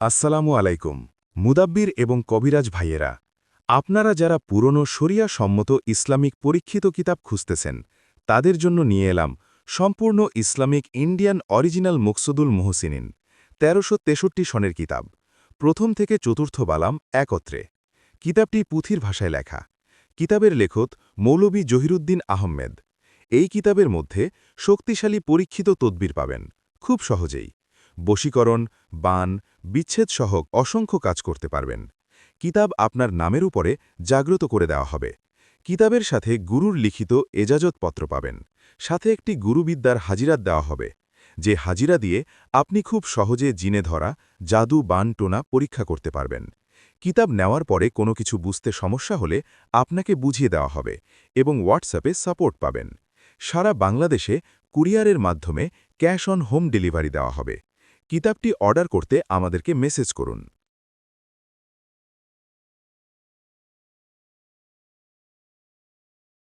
আসসালামু আলাইকুম। মুদাব্বির এবং কবিরাজ ভাইয়েরা, আপনারা যারা পুরনো শরিয়া সম্মত ইসলামিক পরীক্ষিত কিতাব খুঁজতেছেন, তাদের জন্য নিয়ে এলাম সম্পূর্ণ ইসলামিক ইন্ডিয়ান অরিজিনাল মুকসুদুল মুহসিনিন ১৩৬৩ সনের কিতাব, প্রথম থেকে চতুর্থ বালাম একত্রে। কিতাবটি পুঁথির ভাষায় লেখা। কিতাবের লেখক মৌলভী জহিরুদ্দিন আহমেদ। এই কিতাবের মধ্যে শক্তিশালী পরীক্ষিত তদবির পাবেন, খুব সহজেই। বশীকরণ, বান, বিচ্ছেদসহ অসংখ্য কাজ করতে পারবেন। কিতাব আপনার নামের উপরে জাগ্রত করে দেওয়া হবে। কিতাবের সাথে গুরুর লিখিত এজাজতপত্র পাবেন। সাথে একটি গুরুবিদ্যার হাজিরাত দেওয়া হবে, যে হাজিরা দিয়ে আপনি খুব সহজে জিনে ধরা, জাদু, বান, টোনা পরীক্ষা করতে পারবেন। কিতাব নেওয়ার পরে কোনো কিছু বুঝতে সমস্যা হলে আপনাকে বুঝিয়ে দেওয়া হবে এবং হোয়াটসঅ্যাপে সাপোর্ট পাবেন। সারা বাংলাদেশে কুরিয়ারের মাধ্যমে ক্যাশ অন হোম ডেলিভারি দেওয়া হবে। কিতাবটি অর্ডার করতে আমাদেরকে মেসেজ করুন।